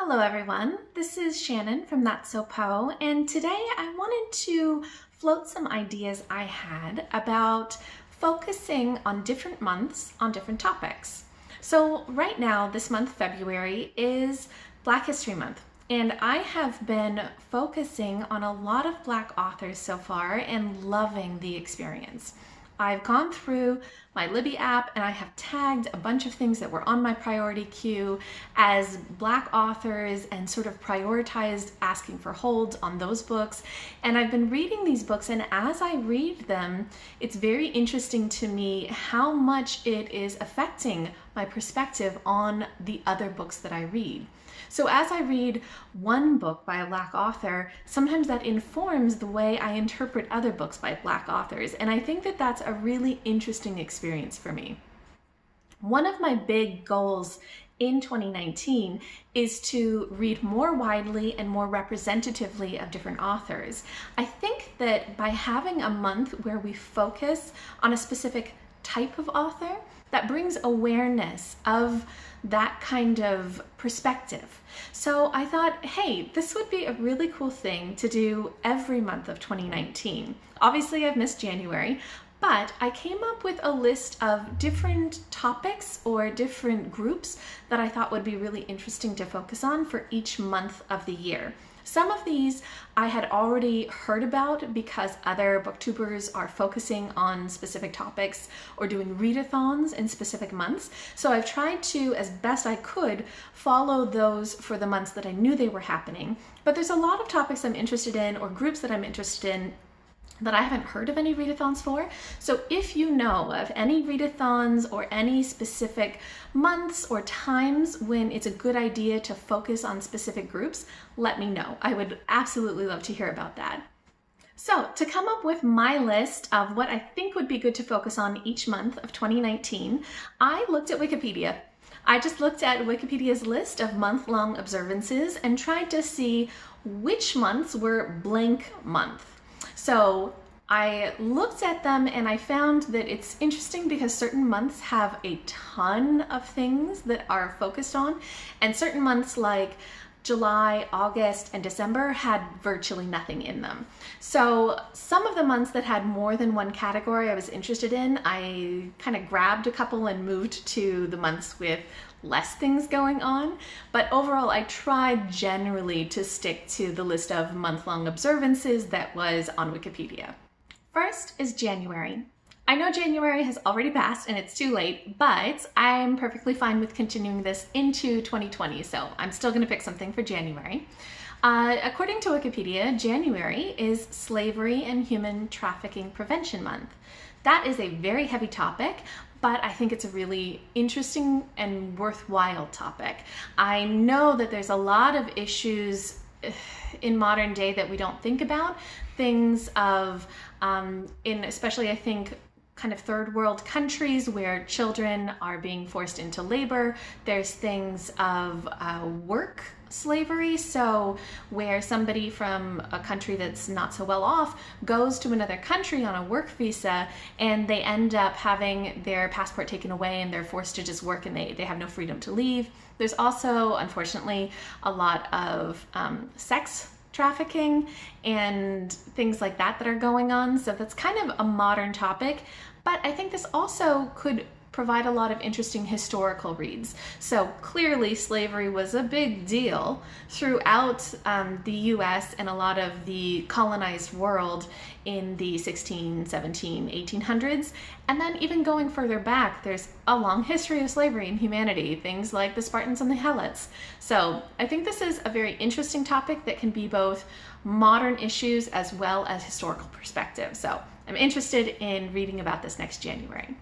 Hello everyone, this is Shannon from That's So Poe, and today I wanted to float some ideas I had about focusing on different months on different topics. So right now, this month, February, is Black History Month, and I have been focusing on a lot of Black authors so far and loving the experience. I've gone through my Libby app and I have tagged a bunch of things that were on my priority queue as Black authors and sort of prioritized asking for holds on those books. And I've been reading these books, and as I read them, it's very interesting to me how much it is affecting my perspective on the other books that I read. So as I read one book by a Black author, sometimes that informs the way I interpret other books by Black authors, and I think that that's a really interesting experience for me. One of my big goals in 2019 is to read more widely and more representatively of different authors. I think that by having a month where we focus on a specific type of author, that brings awareness of that kind of perspective. So I thought, hey, this would be a really cool thing to do every month of 2019. Obviously, I've missed January, but I came up with a list of different topics or different groups that I thought would be really interesting to focus on for each month of the year. Some of these I had already heard about because other booktubers are focusing on specific topics or doing readathons in specific months. So I've tried to, as best I could, follow those for the months that I knew they were happening. But there's a lot of topics I'm interested in or groups that I'm interested in that I haven't heard of any readathons for. So if you know of any readathons or any specific months or times when it's a good idea to focus on specific groups, let me know. I would absolutely love to hear about that. So to come up with my list of what I think would be good to focus on each month of 2019, I looked at Wikipedia. I just looked at Wikipedia's list of month-long observances and tried to see which months were blank month. So I looked at them and I found that it's interesting because certain months have a ton of things that are focused on, and certain months like July, August, and December had virtually nothing in them. So some of the months that had more than one category I was interested in, I kind of grabbed a couple and moved to the months with less things going on. But overall, I tried generally to stick to the list of month-long observances that was on Wikipedia. First is January. I know January has already passed and it's too late, but I'm perfectly fine with continuing this into 2020, so I'm still going to pick something for January. According to Wikipedia, January is Slavery and Human Trafficking Prevention Month. That is a very heavy topic, but I think it's a really interesting and worthwhile topic. I know that there's a lot of issues in modern day that we don't think about. Things of, in especially I think kind of third world countries where children are being forced into labor. There's things of work slavery, so where somebody from a country that's not so well off goes to another country on a work visa and they end up having their passport taken away and they're forced to just work and they have no freedom to leave. There's also, unfortunately, a lot of sex trafficking and things like that that are going on. So that's kind of a modern topic, but I think this also could provide a lot of interesting historical reads. So clearly slavery was a big deal throughout the US and a lot of the colonized world in the 16, 17, 1800s. And then even going further back, there's a long history of slavery in humanity, things like the Spartans and the Helots. So I think this is a very interesting topic that can be both modern issues as well as historical perspective. So I'm interested in reading about this next January.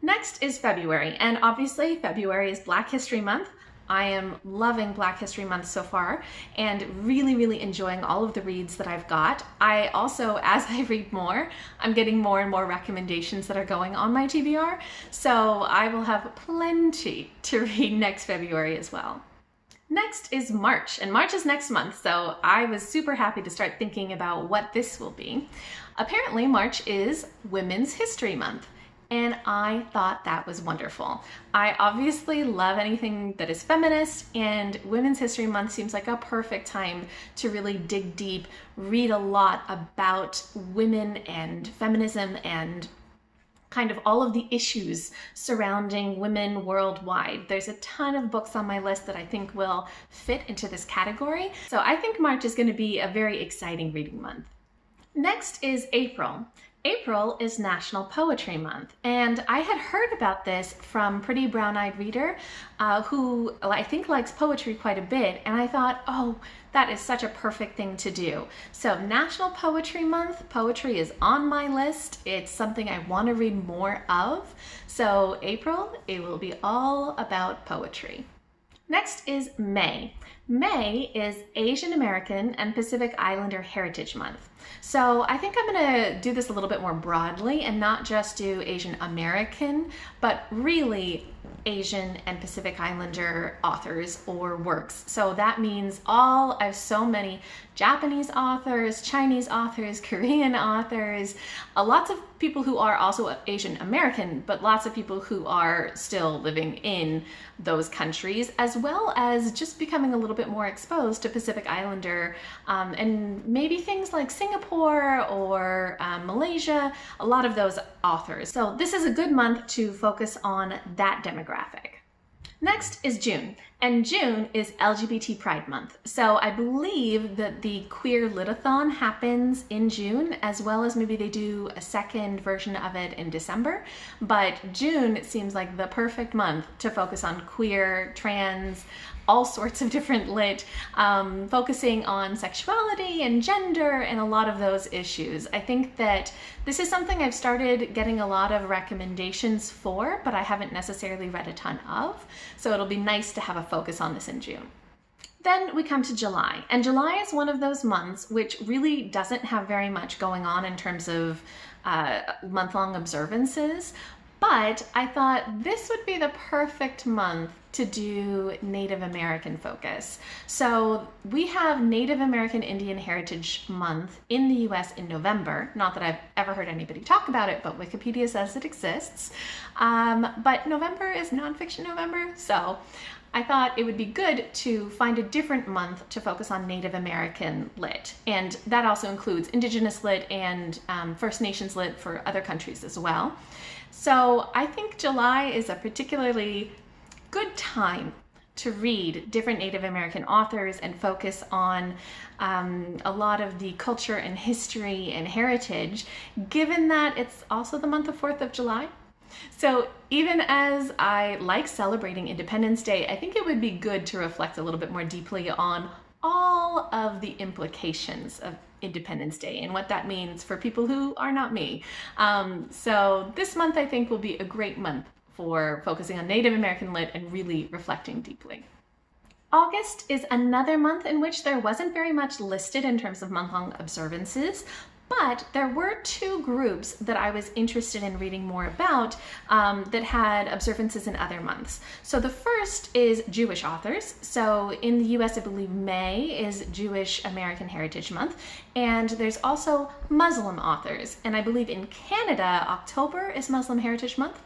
Next is February, and obviously February is Black History Month. I am loving Black History Month so far and really enjoying all of the reads that I've got. I also, as I read more, I'm getting more and more recommendations that are going on my TBR, so I will have plenty to read next February as well. Next is March, and March is next month, so I was super happy to start thinking about what this will be. Apparently March is Women's History Month. and I thought that was wonderful. I obviously love anything that is feminist, and Women's History Month seems like a perfect time to really dig deep, read a lot about women and feminism and kind of all of the issues surrounding women worldwide. There's a ton of books on my list that I think will fit into this category. So I think March is going to be a very exciting reading month. Next is April. April is National Poetry Month, and I had heard about this from Pretty Brown Eyed Reader, who I think likes poetry quite a bit, and I thought, oh, that is such a perfect thing to do. So National Poetry Month, poetry is on my list. It's something I want to read more of. So April, it will be all about poetry. Next is May. May is Asian American and Pacific Islander Heritage Month. So I think I'm going to do this a little bit more broadly and not just do Asian American, but really Asian and Pacific Islander authors or works. So that means I have so many Japanese authors, Chinese authors, Korean authors, lots of people who are also Asian American, but lots of people who are still living in those countries, as well as just becoming a little bit more exposed to Pacific Islander and maybe things like Singapore or Malaysia, a lot of those authors. So this is a good month to focus on that demographic. Next is June, and June is LGBT Pride Month. So I believe that the Queer Litathon happens in June, as well as maybe they do a second version of it in December. But June seems like the perfect month to focus on queer, trans, all sorts of different lit, focusing on sexuality and gender and a lot of those issues. I think that this is something I've started getting a lot of recommendations for, but I haven't necessarily read a ton of. So it'll be nice to have a focus on this in June. Then we come to July, and July is one of those months which really doesn't have very much going on in terms of month-long observances, but I thought this would be the perfect month to do Native American focus. So we have Native American Indian Heritage Month in the US in November. Not that I've ever heard anybody talk about it, but Wikipedia says it exists. But November is Nonfiction November, so I thought it would be good to find a different month to focus on Native American lit. And that also includes Indigenous lit and First Nations lit for other countries as well. So I think July is a particularly good time to read different Native American authors and focus on a lot of the culture and history and heritage, given that it's also the month of 4th of July. So even as I like celebrating Independence Day, I think it would be good to reflect a little bit more deeply on all of the implications of Independence Day and what that means for people who are not me. So this month I think will be a great month for focusing on Native American lit and really reflecting deeply. August is another month in which there wasn't very much listed in terms of month-long observances, but there were two groups that I was interested in reading more about that had observances in other months. So the first is Jewish authors. So in the US, I believe May is Jewish American Heritage Month, and there's also Muslim authors. And I believe in Canada, October is Muslim Heritage Month.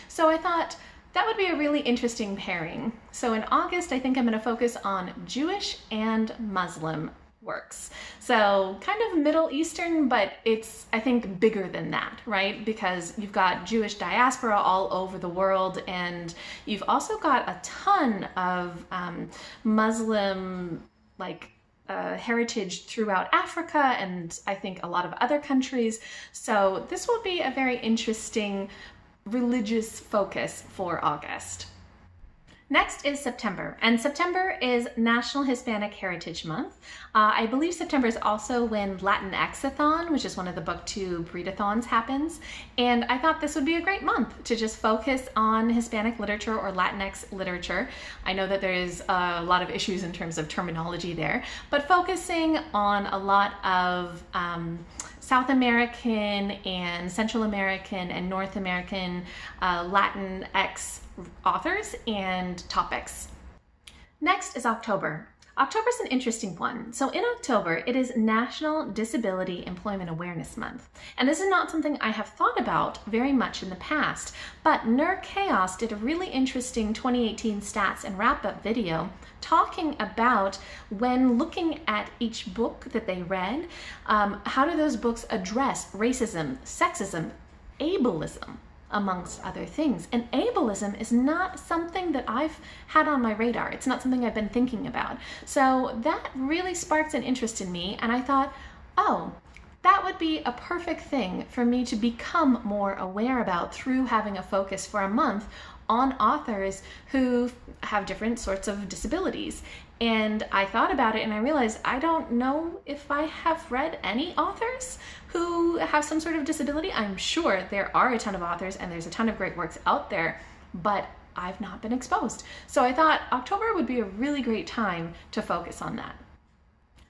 So I thought that would be a really interesting pairing. So in August, I think I'm going to focus on Jewish and Muslim works. So kind of Middle Eastern, but it's, I think, bigger than that, right? Because you've got Jewish diaspora all over the world, and you've also got a ton of Muslim, heritage throughout Africa and I think a lot of other countries. So this will be a very interesting religious focus for August. Next is September, and September is National Hispanic Heritage Month. I believe September is also when Latinx-a-thon, which is one of the Booktube readathons, happens, and I thought this would be a great month to just focus on Hispanic literature or Latinx literature. I know that there's a lot of issues in terms of terminology there, but focusing on a lot of South American and Central American and North American Latinx authors and topics. Next is October. October's an interesting one. So in October, it is National Disability Employment Awareness Month. And this is not something I have thought about very much in the past, but Nur Chaos did a really interesting 2018 stats and wrap-up video talking about when looking at each book that they read, how do those books address racism, sexism, ableism, amongst other things. And ableism is not something that I've had on my radar. It's not something I've been thinking about. So that really sparked an interest in me, and I thought, oh, that would be a perfect thing for me to become more aware about through having a focus for a month on authors who have different sorts of disabilities. And I thought about it and I realized I don't know if I have read any authors who have some sort of disability. I'm sure there are a ton of authors and there's a ton of great works out there, but I've not been exposed. So I thought October would be a really great time to focus on that.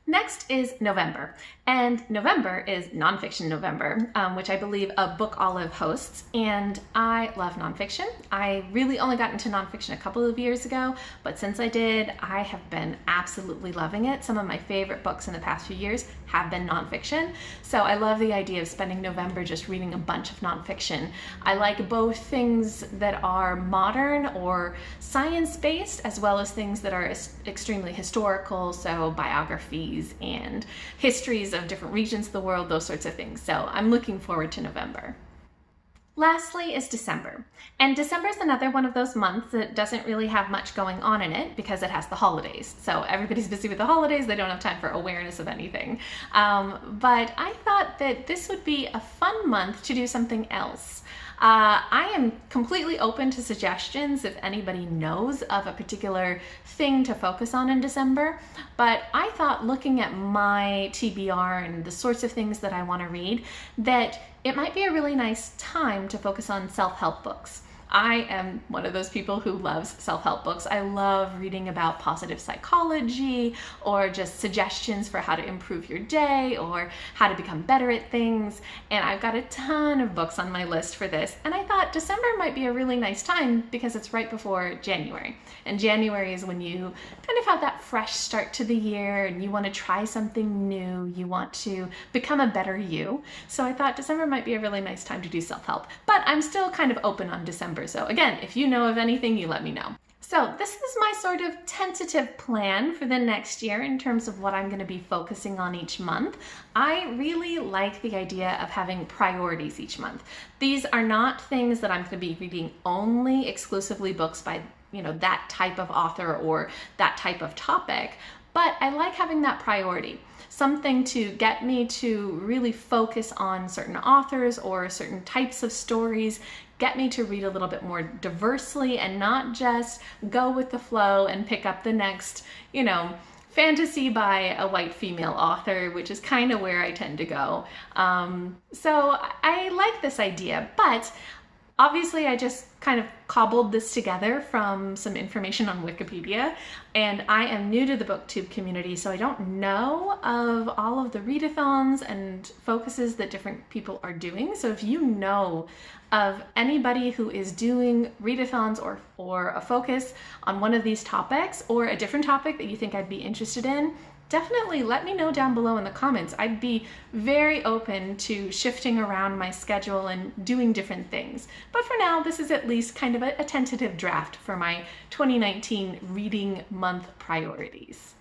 Next is November, and November is Nonfiction November, which I believe a Book Olive hosts, and I love nonfiction. I really only got into nonfiction a couple of years ago, but since I did, I have been absolutely loving it. Some of my favorite books in the past few years have been nonfiction, so I love the idea of spending November just reading a bunch of nonfiction. I like both things that are modern or science-based, as well as things that are extremely historical, so biographies and histories of different regions of the world, those sorts of things. So I'm looking forward to November. Lastly is December. And December is another one of those months that doesn't really have much going on in it because it has the holidays. So everybody's busy with the holidays, they don't have time for awareness of anything. But I thought that this would be a fun month to do something else. I am completely open to suggestions if anybody knows of a particular thing to focus on in December, but I thought looking at my TBR and the sorts of things that I want to read, that it might be a really nice time to focus on self-help books. I am one of those people who loves self-help books. I love reading about positive psychology or just suggestions for how to improve your day or how to become better at things. And I've got a ton of books on my list for this. And I thought December might be a really nice time because it's right before January. And January is when you kind of have that fresh start to the year and you want to try something new. You want to become a better you. So I thought December might be a really nice time to do self-help. But I'm still kind of open on December. So again, if you know of anything, you let me know. So this is my sort of tentative plan for the next year in terms of what I'm going to be focusing on each month. I really like the idea of having priorities each month. These are not things that I'm going to be reading only exclusively books by, that type of author or that type of topic, but I like having that priority. Something to get me to really focus on certain authors or certain types of stories, get me to read a little bit more diversely and not just go with the flow and pick up the next, fantasy by a white female author, which is kind of where I tend to go. So I like this idea, but obviously I just kind of cobbled this together from some information on Wikipedia, and I am new to the Booktube community, so I don't know of all of the readathons and focuses that different people are doing. So if you know of anybody who is doing readathons or a focus on one of these topics or a different topic that you think I'd be interested in, definitely let me know down below in the comments. I'd be very open to shifting around my schedule and doing different things. But for now, this is at least kind of a tentative draft for my 2019 reading month priorities.